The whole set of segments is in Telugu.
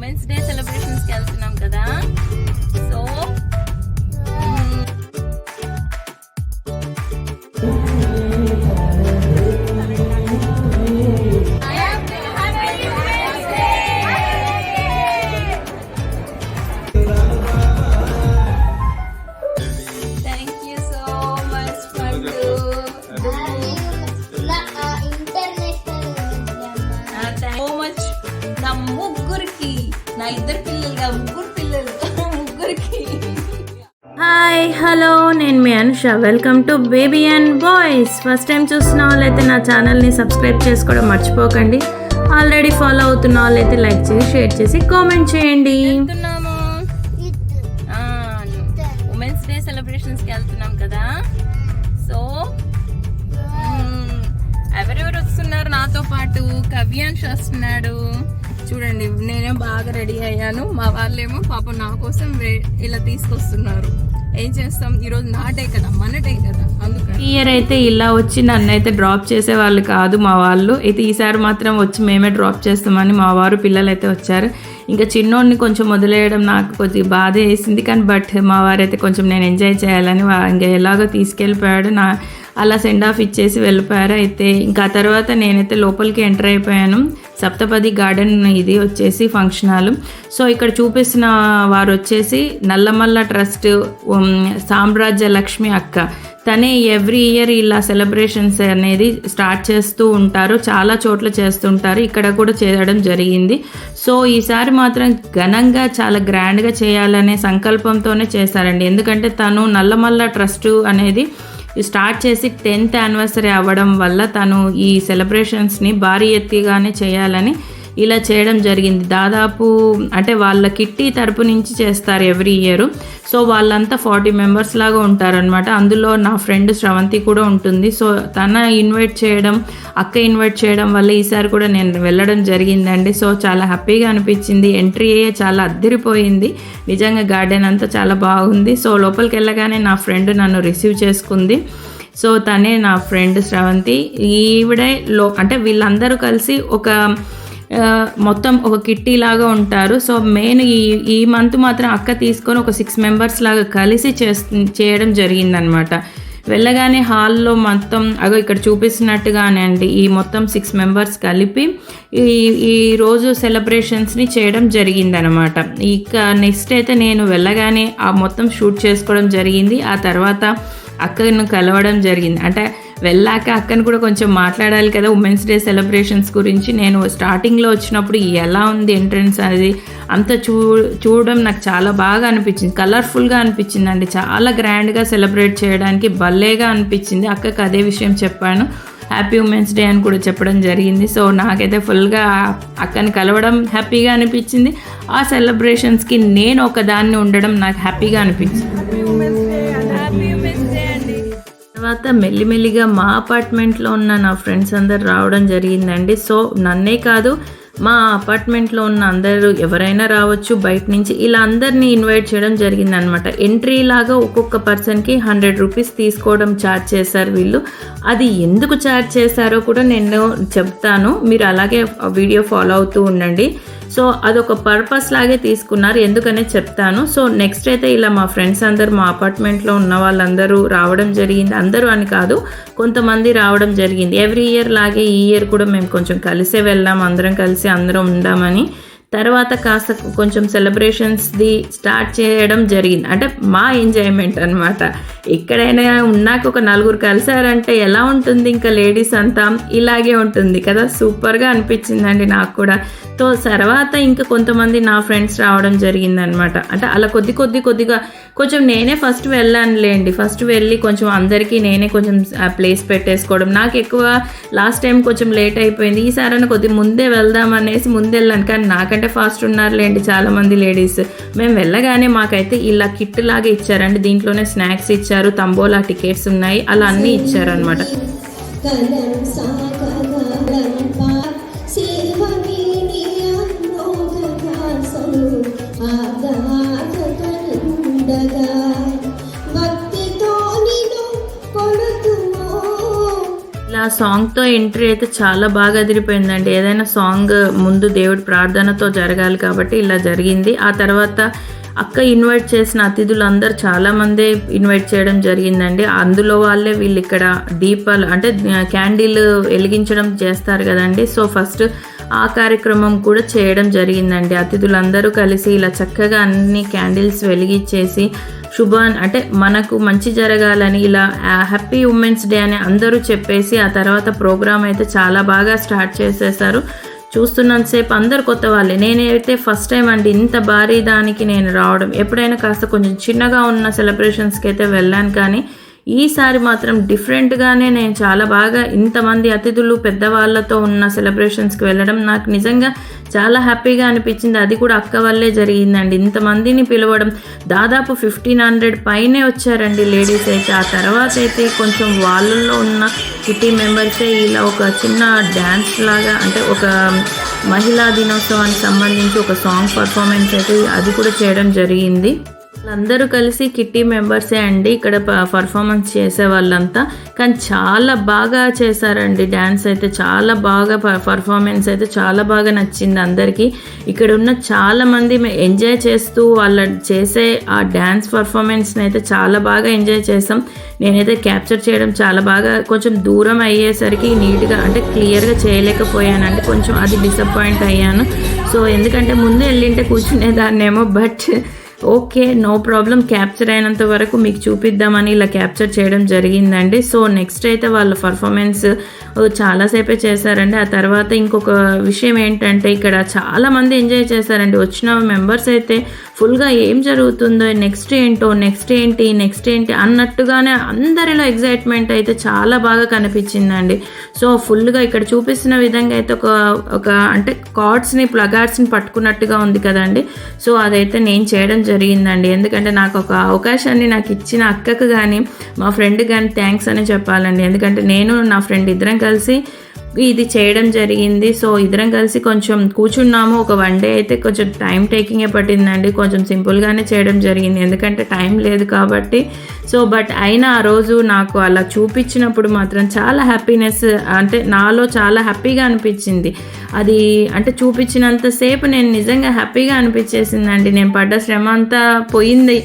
ఉమెన్స్ డే సెలబ్రేషన్స్ కి వెళ్తున్నాం కదా. సో నా ఇద్దరు పిల్లలుగా ముగ్గురికి హాయ్ హలో, నేను మీ Anusha. Welcome to baby and boys. First time చూస్తున్న వాళ్ళైతే నా ఛానల్ని సబ్స్క్రైబ్ చేసుకోవడం మర్చిపోకండి. ఆల్రెడీ ఫాలో అవుతున్న వాళ్ళైతే లైక్ చేసి షేర్ చేసి కామెంట్ చేయండి. ఉమెన్స్ డే సెలబ్రేషన్స్కి వెళ్తున్నాం కదా. సో ఎవరెవరు వస్తున్నారు నాతో పాటు? కవ్యాంష్ వస్తున్నాడు. చూడండి, నేనేం బాగా రెడీ అయ్యాను. మా వాళ్ళేమో పాపం నా కోసం ఇలా తీసుకొస్తున్నారు. ఏం చేస్తాం, ఈరోజు నా డే కదా, మన డే కదా. అందుకని ఇయర్ అయితే ఇలా వచ్చి నన్ను అయితే డ్రాప్ చేసే వాళ్ళు కాదు మా వాళ్ళు. అయితే ఈసారి మాత్రం వచ్చి మేమే డ్రాప్ చేస్తామని మా వారు పిల్లలు అయితే వచ్చారు. ఇంకా చిన్నోడిని కొంచెం వదిలేయడం నాకు కొద్దిగా బాధ వేసింది. కానీ బట్ మా వారైతే కొంచెం నేను ఎంజాయ్ చేయాలని ఇంకా ఎలాగో తీసుకెళ్ళిపోయాడు. అలా సెండ్ ఆఫ్ ఇచ్చేసి వెళ్ళిపోయారు. అయితే ఇంకా ఆ తర్వాత నేనైతే లోపలికి ఎంటర్ అయిపోయాను. సప్తపది గార్డెన్ ఇది వచ్చేసి ఫంక్షన్ హాల్. సో ఇక్కడ చూపిస్తున్న వారు వచ్చేసి నల్లమల్ల ట్రస్ట్ సామ్రాజ్య లక్ష్మి అక్క. తనే ఎవ్రీ ఇయర్ ఇలా సెలబ్రేషన్స్ అనేది స్టార్ట్ చేస్తూ ఉంటారు. చాలా చోట్ల చేస్తుంటారు. ఇక్కడ కూడా చేయడం జరిగింది. సో ఈసారి మాత్రం ఘనంగా చాలా గ్రాండ్గా చేయాలనే సంకల్పంతోనే చేశారండి. ఎందుకంటే తను నల్లమల్ల ట్రస్ట్ అనేది స్టార్ట్ చేసి 10th యానివర్సరీ అవ్వడం వల్ల తను ఈ సెలబ్రేషన్స్ని భారీ ఎత్తుగానే చేయాలని ఇలా చేయడం జరిగింది. దాదాపు అంటే వాళ్ళ కిట్టి తరపు నుంచి చేస్తారు ఎవ్రీ ఇయర్. సో వాళ్ళంతా 40 మెంబర్స్ లాగా ఉంటారనమాట. అందులో నా ఫ్రెండ్ శ్రవంతి కూడా ఉంటుంది. సో తన ఇన్వైట్ చేయడం, అక్క ఇన్వైట్ చేయడం వల్ల ఈసారి కూడా నేను వెళ్ళడం జరిగిందండి. సో చాలా హ్యాపీగా అనిపించింది. ఎంట్రీ అయ్యే చాలా అద్దరిపోయింది. నిజంగా గార్డెన్ అంతా చాలా బాగుంది. సో లోపలికి వెళ్ళగానే నా ఫ్రెండ్ నన్ను రిసీవ్ చేసుకుంది. సో తనే నా ఫ్రెండ్ శ్రవంతి. ఈవిడే అంటే వీళ్ళందరూ కలిసి మొత్తం ఒక కిట్టి లాగా ఉంటారు. సో మెయిన్ ఈ మంత్ మాత్రం అక్క తీసుకొని ఒక 6 మెంబర్స్ లాగా కలిసి చేయడం జరిగిందనమాట. వెళ్ళగానే హాల్లో మొత్తం ఇక్కడ చూపిస్తున్నట్టుగానే అండి ఈ మొత్తం 6 మెంబర్స్ కలిపి ఈ రోజు సెలబ్రేషన్స్ని చేయడం జరిగిందనమాట. ఇక నెక్స్ట్ అయితే నేను వెళ్ళగానే ఆ మొత్తం షూట్ చేసుకోవడం జరిగింది. ఆ తర్వాత అక్కను కలవడం జరిగింది. అంటే వెళ్ళాక అక్కను కూడా కొంచెం మాట్లాడాలి కదా ఉమెన్స్ డే సెలబ్రేషన్స్ గురించి. నేను స్టార్టింగ్లో వచ్చినప్పుడు ఎలా ఉంది ఎంట్రన్స్ అనేది అంతా చూడడం నాకు చాలా బాగా అనిపించింది. కలర్ఫుల్గా అనిపించింది అండి. చాలా గ్రాండ్గా సెలబ్రేట్ చేయడానికి భలేగా అనిపించింది. అక్కకి అదే విషయం చెప్పాను. హ్యాపీ ఉమెన్స్ డే అని కూడా చెప్పడం జరిగింది. సో నాకైతే ఫుల్గా అక్కని కలవడం హ్యాపీగా అనిపించింది. ఆ సెలబ్రేషన్స్కి నేను ఒకదాన్ని ఉండడం నాకు హ్యాపీగా అనిపించింది. తర్వాత మెల్లిమెల్లిగా మా అపార్ట్మెంట్లో ఉన్న నా ఫ్రెండ్స్ అందరు రావడం జరిగిందండి. సో నన్నే కాదు, మా అపార్ట్మెంట్లో ఉన్న అందరూ ఎవరైనా రావచ్చు బయట నుంచి. ఇలా అందరినీ ఇన్వైట్ చేయడం జరిగిందనమాట. ఎంట్రీ లాగా ఒక్కొక్క పర్సన్కి 100 రూపీస్ తీసుకోవడం ఛార్జ్ చేశారు వీళ్ళు. అది ఎందుకు ఛార్జ్ చేశారో కూడా నేను చెప్తాను. మీరు అలాగే వీడియో ఫాలో అవుతూ ఉండండి. సో అదొక పర్పస్ లాగే తీసుకున్నారు, ఎందుకనే చెప్తాను. సో నెక్స్ట్ అయితే ఇలా మా ఫ్రెండ్స్ అందరూ మా అపార్ట్మెంట్లో ఉన్న వాళ్ళందరూ రావడం జరిగింది. అందరూ అని కాదు, కొంతమంది రావడం జరిగింది. ఎవ్రీ ఇయర్ లాగే ఈ ఇయర్ కూడా మేము కొంచెం కలిసే వెళ్ళాం, అందరం కలిసి అందరం ఉందామని. తర్వాత కాస్త కొంచెం సెలబ్రేషన్స్ది స్టార్ట్ చేయడం జరిగింది. అంటే మా ఎంజాయ్మెంట్ అనమాట. ఎక్కడైనా ఉన్నాక ఒక 4 కలిసారంటే ఎలా ఉంటుంది, ఇంకా లేడీస్ అంతా ఇలాగే ఉంటుంది కదా. సూపర్గా అనిపించిందండి నాకు కూడా. సో తర్వాత ఇంకా కొంతమంది నా ఫ్రెండ్స్ రావడం జరిగిందనమాట. అంటే అలా కొద్దిగా కొంచెం నేనే ఫస్ట్ వెళ్ళానులేండి. ఫస్ట్ వెళ్ళి కొంచెం అందరికీ నేనే కొంచెం ప్లేస్ పెట్టేసుకోవడం. నాకు ఎక్కువ లాస్ట్ టైం కొంచెం లేట్ అయిపోయింది. ఈసారైనా కొద్దిగా ముందే వెళ్దాం అనేసి ముందు వెళ్ళాను. కానీ నాకంటే ఫాస్ట్ ఉన్నారులేండి చాలామంది లేడీస్. మేము వెళ్ళగానే మాకైతే ఇలా కిట్ లాగా ఇచ్చారండి. దీంట్లోనే స్నాక్స్ ఇచ్చారు, తంబోలా టికెట్స్ ఉన్నాయి, అలా అన్నీ ఇచ్చారనమాట. ఇలా సాంగ్తో ఎంట్రీ అయితే చాలా బాగా అదిరిపోయిందండి. ఏదైనా సాంగ్ ముందు దేవుడి ప్రార్థనతో జరగాలి కాబట్టి ఇలా జరిగింది. ఆ తర్వాత అక్క ఇన్వైట్ చేసిన అతిథులందరూ చాలామంది ఇన్వైట్ చేయడం జరిగిందండి. అందులో వాళ్ళే వీళ్ళు ఇక్కడ దీపాలు అంటే క్యాండిల్ వెలిగించడం చేస్తారు కదండి. సో ఫస్ట్ ఆ కార్యక్రమం కూడా చేయడం జరిగిందండి. అతిథులందరూ కలిసి ఇలా చక్కగా అన్ని క్యాండిల్స్ వెలిగించేసి అంటే మనకు మంచి జరగాలని ఇలా హ్యాపీ ఉమెన్స్ డే అని అందరూ చెప్పేసి ఆ తర్వాత ప్రోగ్రామ్ అయితే చాలా బాగా స్టార్ట్ చేసేసారు. చూస్తున్నంతసేపు అందరు కొత్త వాళ్ళే. నేనైతే ఫస్ట్ టైం అండి ఇంత భారీ దానికి నేను రావడం. ఎప్పుడైనా కాస్త కొంచెం చిన్నగా ఉన్న సెలబ్రేషన్స్కి అయితే వెళ్ళాను, కానీ ఈసారి మాత్రం డిఫరెంట్గానే నేను చాలా బాగా ఇంతమంది అతిథులు పెద్దవాళ్ళతో ఉన్న సెలబ్రేషన్స్కి వెళ్ళడం నాకు నిజంగా చాలా హ్యాపీగా అనిపించింది. అది కూడా అక్క వల్లే జరిగిందండి. ఇంతమందిని పిలవడం, దాదాపు 1500 పైనే వచ్చారండి లేడీస్ అయితే. ఆ తర్వాత అయితే కొంచెం వాళ్ళల్లో ఉన్న కిటీ మెంబర్సే ఇలా ఒక చిన్న డ్యాన్స్ లాగా అంటే ఒక మహిళా దినోత్సవానికి సంబంధించి ఒక సాంగ్ పర్ఫార్మెన్స్ అయితే అది కూడా చేయడం జరిగింది. వాళ్ళందరూ కలిసి కిట్టి మెంబర్సే అండి ఇక్కడ పర్ఫార్మెన్స్ చేసే వాళ్ళంతా. కానీ చాలా బాగా చేశారండి డ్యాన్స్ అయితే, చాలా బాగా పర్ఫార్మెన్స్ అయితే చాలా బాగా నచ్చింది అందరికీ. ఇక్కడ ఉన్న చాలామంది ఎంజాయ్ చేస్తూ వాళ్ళ చేసే ఆ డ్యాన్స్ పర్ఫార్మెన్స్ని అయితే చాలా బాగా ఎంజాయ్ చేసాం. నేనైతే క్యాప్చర్ చేయడం చాలా బాగా కొంచెం దూరం అయ్యేసరికి నీట్గా అంటే క్లియర్గా చేయలేకపోయానండి. కొంచెం అది డిసప్పాయింట్ అయ్యాను. సో ఎందుకంటే ముందు వెళ్ళింటే కూర్చునేదాన్నేమో, but okay no problem, capture అయినంత వరకు మీకు చూపిద్దామని ఇలా క్యాప్చర్ చేయడం జరిగిందండి. సో నెక్స్ట్ అయితే వాళ్ళ పర్ఫార్మెన్స్ చాలాసేపే చేశారండి. ఆ తర్వాత ఇంకొక విషయం ఏంటంటే ఇక్కడ చాలామంది ఎంజాయ్ చేశారండి. వచ్చిన మెంబర్స్ అయితే ఫుల్గా ఏం జరుగుతుందో, నెక్స్ట్ ఏంటి అన్నట్టుగానే అందరిలో ఎగ్జైట్మెంట్ అయితే చాలా బాగా కనిపించిందండి. సో ఫుల్గా ఇక్కడ చూపిస్తున్న విధంగా అయితే ఒక అంటే కార్డ్స్ని ప్లగార్డ్స్ని పట్టుకున్నట్టుగా ఉంది కదండి. సో అదైతే నేను చేయడం జరిగిందండి. ఎందుకంటే నాకు ఒక అవకాశాన్ని నాకు ఇచ్చిన అక్కకు కానీ మా ఫ్రెండ్ కానీ థ్యాంక్స్ అని చెప్పాలండి. ఎందుకంటే నేను నా ఫ్రెండ్ ఇద్దరం కలిసి ఇది చేయడం జరిగింది. సో ఇద్దరం కలిసి కొంచెం కూర్చున్నాము. ఒక 1 డే అయితే కొంచెం టైం టేకింగే పట్టిందండి. కొంచెం సింపుల్గానే చేయడం జరిగింది ఎందుకంటే టైం లేదు కాబట్టి. సో బట్ అయినా ఆ రోజు నాకు అలా చూపించినప్పుడు మాత్రం చాలా హ్యాపీనెస్, అంటే నాలో చాలా హ్యాపీగా అనిపించింది. అది అంటే చూపించినంతసేపు నేను నిజంగా హ్యాపీగా అనిపించేసిందండి. నేను పడ్డ శ్రమ అంతా పోయింది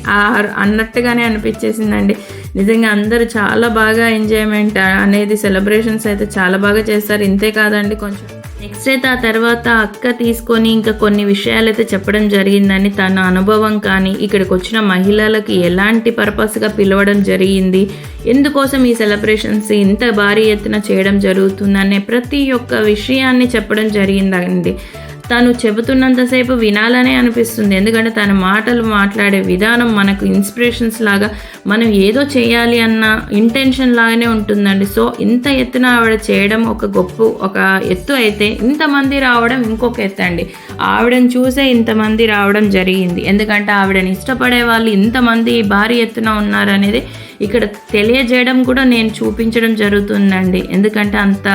అన్నట్టుగానే అనిపించేసిందండి. నిజంగా అందరూ చాలా బాగా ఎంజాయ్మెంట్ అనేది సెలబ్రేషన్స్ అయితే చాలా బాగా చేస్తారు. ఇంతే కాదండి, కొంచెం నెక్స్ట్ అయితే ఆ తర్వాత అక్క తీసుకొని ఇంకా కొన్ని విషయాలు అయితే చెప్పడం జరిగిందని, తన అనుభవం కానీ ఇక్కడికి వచ్చిన మహిళలకి ఎలాంటి పర్పస్గా పిలవడం జరిగింది, ఎందుకోసం ఈ సెలబ్రేషన్స్ ఇంత భారీ ఎత్తున చేయడం జరుగుతుందనే ప్రతి ఒక్క విషయాన్ని చెప్పడం జరిగిందండి. తను చెబుతున్నంతసేపు వినాలనే అనిపిస్తుంది. ఎందుకంటే తన మాటలు మాట్లాడే విధానం మనకు ఇన్స్పిరేషన్స్ లాగా, మనం ఏదో చేయాలి అన్న ఇంటెన్షన్ లాగానే ఉంటుందండి. సో ఇంత ఎత్తున ఆవిడ చేయడం ఒక ఎత్తు అయితే, ఇంతమంది రావడం ఇంకొక ఎత్తు అండి. ఆవిడని చూసే ఇంతమంది రావడం జరిగింది. ఎందుకంటే ఆవిడని ఇష్టపడే వాళ్ళు ఇంతమంది భారీ ఎత్తున ఉన్నారనేది ఇక్కడ తెలియజేయడం కూడా నేను చూపించడం జరుగుతుందండి. ఎందుకంటే అంత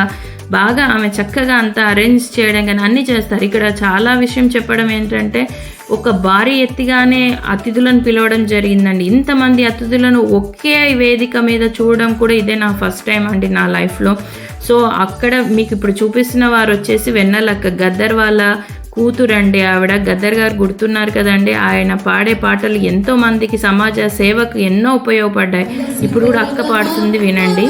బాగా ఆమె చక్కగా అంతా అరేంజ్ చేయడం కానీ అన్నీ చేస్తారు. ఇక్కడ చాలా విషయం చెప్పడం ఏంటంటే, ఒక భారీ ఎత్తిగానే అతిథులను పిలవడం జరిగిందండి. ఇంతమంది అతిథులను ఒకే వేదిక మీద చూడడం కూడా ఇదే నా ఫస్ట్ టైం అండి నా లైఫ్లో. సో అక్కడ మీకు ఇప్పుడు చూపిస్తున్న వారు వచ్చేసి వెన్నెలక్క, గద్దర్ వాళ్ళ కూతురండి ఆవిడ. గద్దర్ గారు గుర్తున్నారు కదండి, ఆయన పాడే పాటలు ఎంతో మందికి సమాజ సేవకు ఎన్నో ఉపయోగపడ్డాయి. ఇప్పుడు కూడా అక్క పాడుతుంది, వినండి.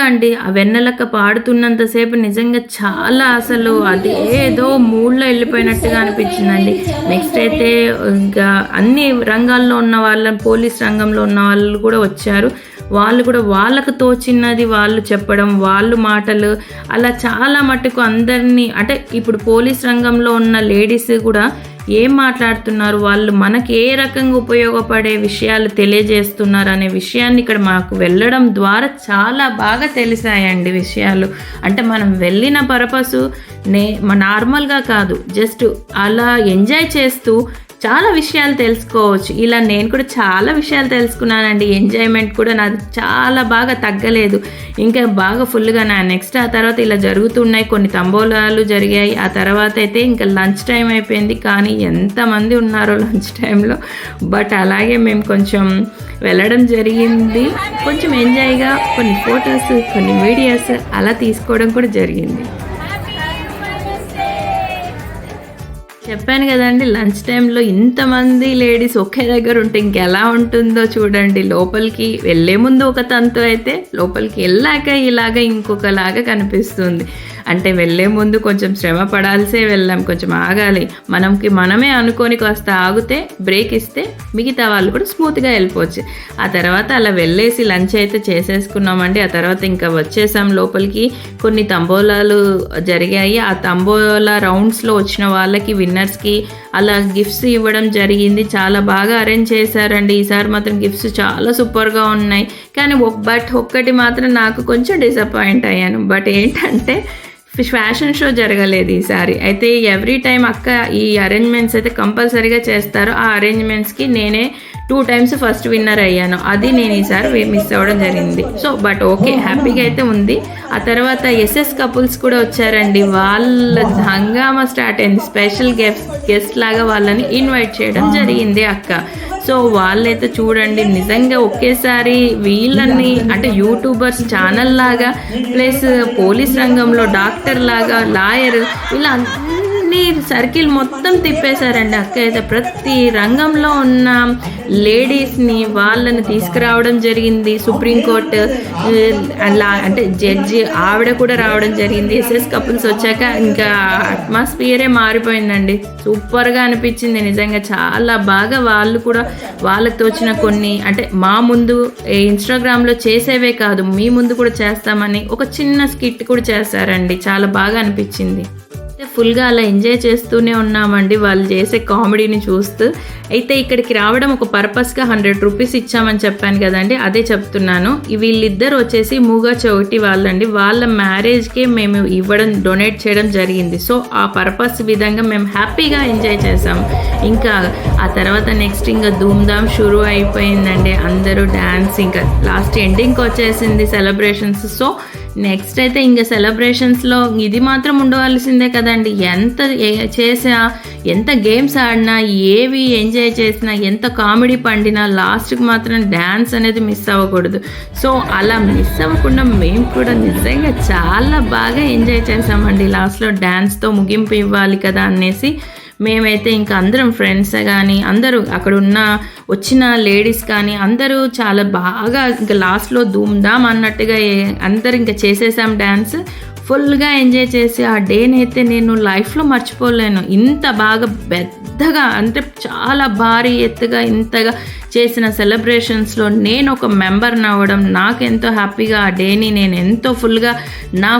అండి ఆ వెన్నెలక్క పాడుతున్నంతసేపు నిజంగా చాలా అసలు అది ఏదో మూడ్లో వెళ్ళిపోయినట్టుగా అనిపించిందండి. నెక్స్ట్ అయితే ఇంకా అన్ని రంగాల్లో ఉన్న వాళ్ళ, పోలీస్ రంగంలో ఉన్న వాళ్ళు కూడా వచ్చారు. వాళ్ళు కూడా వాళ్ళకు తోచినది వాళ్ళు చెప్పడం, వాళ్ళు మాటలు అలా చాలా మట్టుకు అందరినీ, అంటే ఇప్పుడు పోలీస్ రంగంలో ఉన్న లేడీస్ కూడా ఏం మాట్లాడుతున్నారు, వాళ్ళు మనకి ఏ రకంగా ఉపయోగపడే విషయాలు తెలియజేస్తున్నారు అనే విషయాన్ని ఇక్కడ మాకు వెళ్ళడం ద్వారా చాలా బాగా తెలిసాయండి విషయాలు. అంటే మనం వెళ్ళిన పర్పస్ నార్మల్గా కాదు, జస్ట్ అలా ఎంజాయ్ చేస్తూ చాలా విషయాలు తెలుసుకోవచ్చు. ఇలా నేను కూడా చాలా విషయాలు తెలుసుకున్నానండి. ఎంజాయ్మెంట్ కూడా నాది చాలా బాగా తగ్గలేదు, ఇంకా బాగా ఫుల్గా నా నెక్స్ట్ ఆ తర్వాత ఇలా జరుగుతున్నాయి, కొన్ని తంబోలాలు జరిగాయి. ఆ తర్వాత అయితే ఇంకా లంచ్ టైం అయిపోయింది, కానీ ఎంతమంది ఉన్నారో లంచ్ టైంలో. బట్ అలాగే మేము కొంచెం వెళ్ళడం జరిగింది, కొంచెం ఎంజాయ్గా కొన్ని ఫొటోస్ కొన్ని వీడియోస్ అలా తీసుకోవడం కూడా జరిగింది. చెప్పాను కదండి, లంచ్ టైంలో ఇంతమంది లేడీస్ ఒకే దగ్గర ఉంటే ఇంకెలా ఉంటుందో చూడండి. లోపలికి వెళ్ళే ముందు ఒక తంతు అయితే లోపలికి వెళ్ళాక ఇలాగ ఇంకొకలాగా కనిపిస్తుంది. అంటే వెళ్ళే ముందు కొంచెం శ్రమ పడాల్సే వెళ్ళాం, కొంచెం ఆగాలి, మనమే అనుకొని కాస్త ఆగితే బ్రేక్ ఇస్తే మిగతా వాళ్ళు కూడా స్మూత్గా వెళ్ళిపోవచ్చు. ఆ తర్వాత అలా వెళ్ళేసి లంచ్ అయితే చేసేసుకున్నామండి. ఆ తర్వాత ఇంకా వచ్చేసాం లోపలికి. కొన్ని తంబోలాలు జరిగాయి, ఆ తంబోలా రౌండ్స్లో వచ్చిన వాళ్ళకి విన్నర్స్కి అలా గిఫ్ట్స్ ఇవ్వడం జరిగింది. చాలా బాగా అరేంజ్ చేశారండి. ఈసారి మాత్రం గిఫ్ట్స్ చాలా సూపర్గా ఉన్నాయి. కానీ బట్ ఒక్కటి మాత్రం నాకు కొంచెం డిసప్పాయింట్ అయ్యాను. బట్ ఏంటంటే ఫ్యాషన్ షో జరగలేదు ఈసారి. అయితే ఎవ్రీ టైం అక్క ఈ అరేంజ్మెంట్స్ అయితే కంపల్సరీగా చేస్తారు. ఆ అరేంజ్మెంట్స్కి నేనే 2 times ఫస్ట్ విన్నర్ అయ్యాను. అది నేను ఈసారి మిస్ అవ్వడం జరిగింది. సో బట్ ఓకే, హ్యాపీగా అయితే ఉంది. ఆ తర్వాత ఎస్ఎస్ కపుల్స్ కూడా వచ్చారండి. వాళ్ళ హంగామా స్టార్ట్ అయింది. స్పెషల్ గెస్ట్ లాగా వాళ్ళని ఇన్వైట్ చేయడం జరిగింది అక్క. సో వాళ్ళైతే చూడండి, నిజంగా ఒకేసారి వీళ్ళని అంటే యూట్యూబర్స్ ఛానల్ లాగా ప్లస్ పోలీస్ రంగంలో డాక్టర్ లాగా లాయర్ ఇలా అన్ని సర్కిల్ మొత్తం తిప్పేశారండి అక్క అయితే. ప్రతి రంగంలో ఉన్న లేడీస్ని వాళ్ళని తీసుకురావడం జరిగింది. సుప్రీంకోర్టు అంటే జడ్జి ఆవిడ కూడా రావడం జరిగింది. ఎస్ఎస్ కపుల్స్ వచ్చాక ఇంకా అట్మాస్ఫియరే మారిపోయిందండి. సూపర్గా అనిపించింది నిజంగా, చాలా బాగా. వాళ్ళు కూడా వాళ్ళకి తోచిన కొన్ని అంటే మా ముందు ఇన్స్టాగ్రామ్లో చేసేవే కాదు, మీ ముందు కూడా చేస్తామని ఒక చిన్న స్కిట్ కూడా చేశారండి. చాలా బాగా అనిపించింది. ఫుల్గా అలా ఎంజాయ్ చేస్తూనే ఉన్నామండి వాళ్ళు చేసే కామెడీని చూస్తూ. అయితే ఇక్కడికి రావడం ఒక పర్పస్గా 100 రూపీస్ ఇచ్చామని చెప్పాను కదండి, అదే చెప్తున్నాను. వీళ్ళిద్దరు వచ్చేసి మూగా చౌటి వాళ్ళండి. వాళ్ళ మ్యారేజ్కే మేము డొనేట్ చేయడం జరిగింది. సో ఆ పర్పస్ విధంగా మేము హ్యాపీగా ఎంజాయ్ చేసాము. ఇంకా ఆ తర్వాత నెక్స్ట్ ఇంకా ధూమ్ధామ్ షురూ అయిపోయిందండి. అందరూ డ్యాన్స్, ఇంకా లాస్ట్ ఎండింగ్కి వచ్చేసింది సెలబ్రేషన్స్. సో నెక్స్ట్ అయితే ఇంకా సెలబ్రేషన్స్లో ఇది మాత్రం ఉండవలసిందే కదండి. ఎంత చేసినా, ఎంత గేమ్స్ ఆడినా, ఏవి ఎంజాయ్ చేసినా, ఎంత కామెడీ పండినా లాస్ట్కి మాత్రం డ్యాన్స్ అనేది మిస్ అవ్వకూడదు. సో అలా మిస్ అవ్వకుండా మేము కూడా నిజంగా చాలా బాగా ఎంజాయ్ చేసామండి. లాస్ట్లో డ్యాన్స్తో ముగింపు ఇవ్వాలి కదా అనేసి మేమైతే ఇంకా అందరం ఫ్రెండ్స్ కానీ అందరూ అక్కడ వచ్చిన లేడీస్ కానీ అందరూ చాలా బాగా ఇంకా లాస్ట్లో ధూమ్ధామ్ అన్నట్టుగా అందరు ఇంకా చేసేసాం డ్యాన్స్. ఫుల్గా ఎంజాయ్ చేసి ఆ డేని అయితే నేను లైఫ్లో మర్చిపోలేను. ఇంత బాగా పెద్దగా అంటే చాలా భారీ ఎత్తుగా ఇంతగా చేసిన సెలబ్రేషన్స్లో నేను ఒక మెంబర్ని అవ్వడం నాకెంతో హ్యాపీగా, ఆ డేని నేను ఎంతో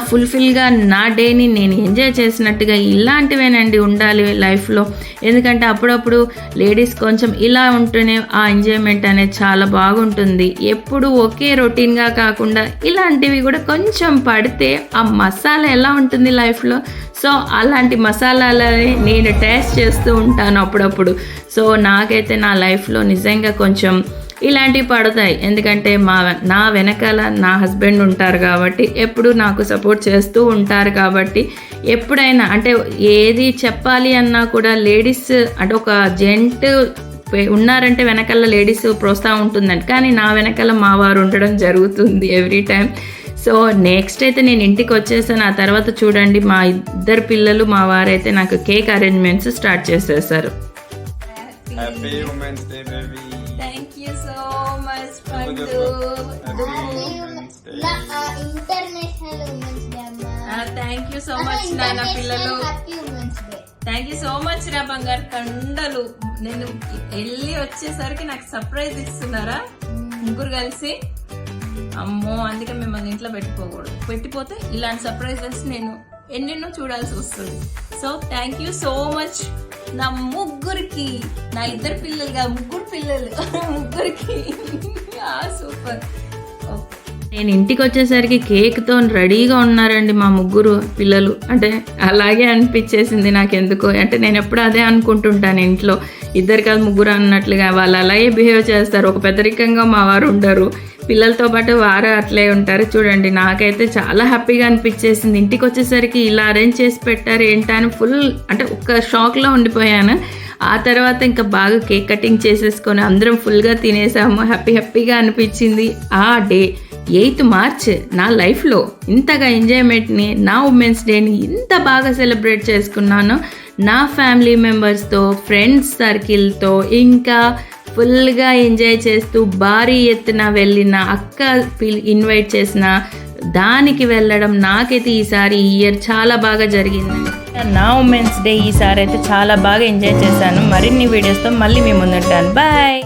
ఫుల్ఫిల్గా నా డేని నేను ఎంజాయ్ చేసినట్టుగా ఇలాంటివేనండి ఉండాలి లైఫ్లో. ఎందుకంటే అప్పుడప్పుడు లేడీస్ కొంచెం ఇలా ఉంటేనే ఆ ఎంజాయ్మెంట్ అనేది చాలా బాగుంటుంది. ఎప్పుడు ఒకే రొటీన్గా కాకుండా ఇలాంటివి కూడా కొంచెం పడితే ఆ మసాలా ఎలా ఉంటుంది లైఫ్లో. సో అలాంటి మసాలాలని నేను టేస్ట్ చేస్తూ ఉంటాను అప్పుడప్పుడు. సో నాకైతే నా లైఫ్లో నిజంగా కొంచెం ఇలాంటివి పడతాయి. ఎందుకంటే నా వెనకాల నా హస్బెండ్ ఉంటారు కాబట్టి, ఎప్పుడు నాకు సపోర్ట్ చేస్తూ ఉంటారు కాబట్టి, ఎప్పుడైనా అంటే ఏది చెప్పాలి అన్నా కూడా లేడీస్ అంటే ఒక జెంట్ ఉన్నారంటే వెనకాల లేడీస్ ప్రోత్సాహం ఉంటుందండి. కానీ నా వెనకాల మా వారు ఉండడం జరుగుతుంది ఎవ్రీ టైం. సో నెక్స్ట్ అయితే నేను ఇంటికి వచ్చేసాను. ఆ తర్వాత చూడండి మా ఇద్దరు పిల్లలు మా వారైతే నాకు కేక్ అరేంజ్మెంట్స్ స్టార్ట్ చేసేసారు. Happy Women's Day, baby. Thank you so much, Pandu. International Women's Day, Amma. Thank you so much, Nana పిల్లలు. Happy Women's Day. Thank you so much రా బంగారు కండలు. నేను వెళ్ళి వచ్చేసరికి నాకు సర్ప్రైజ్ ఇస్తున్నారా ముగ్గురు కలిసి? అమ్మో, అందుకే మిమ్మల్ని ఇంట్లో పెట్టిపోతే ఇలాంటి సర్ప్రైజెస్ నేను ఎన్నెన్నో చూడాల్సి వస్తుంది. So thank you so much నా ముగ్గురికి, నా ఇద్దరు పిల్లలుగా ముగ్గురు పిల్లలు ముగ్గురికి. సూపర్. నేను ఇంటికి వచ్చేసరికి కేక్తో రెడీగా ఉన్నారండి మా ముగ్గురు పిల్లలు. అంటే అలాగే అనిపించేసింది నాకు ఎందుకో. అంటే నేను ఎప్పుడు అదే అనుకుంటుంటాను ఇంట్లో, ఇద్దరు కాదు ముగ్గురు అన్నట్లుగా వాళ్ళు అలాగే బిహేవ్ చేస్తారు. ఒక పెద్దరికంగా మా వారు ఉండరు, పిల్లలతో పాటు వారు అట్లే ఉంటారు. చూడండి నాకైతే చాలా హ్యాపీగా అనిపించేసింది. ఇంటికి వచ్చేసరికి ఇలా అరేంజ్ చేసి పెట్టారు ఏంటా అని ఫుల్ అంటే ఒక్క షాక్లో ఉండిపోయాను. ఆ తర్వాత ఇంకా బాగా కేక్ కటింగ్ చేసేసుకొని అందరం ఫుల్గా తినేసాము. హ్యాపీగా అనిపించింది. ఆ డే 8th March నా లైఫ్లో ఇంతగా ఎంజాయ్మెంట్ని, నా ఉమెన్స్ డేని ఇంత బాగా సెలబ్రేట్ చేసుకున్నాను. నా ఫ్యామిలీ మెంబర్స్తో, ఫ్రెండ్స్ సర్కిల్తో, ఇంకా ఫుల్గా ఎంజాయ్ చేస్తూ భారీ ఎత్తున వెళ్ళిన అక్క ఇన్వైట్ చేసిన దానికి వెళ్ళడం నాకైతే ఈసారి ఈ ఇయర్ చాలా బాగా జరిగింది. నా ఉమెన్స్ డే ఈసారి అయితే చాలా బాగా ఎంజాయ్ చేశాను. మరిన్ని వీడియోస్తో మళ్ళీ మీ ముందుంటాను. బాయ్.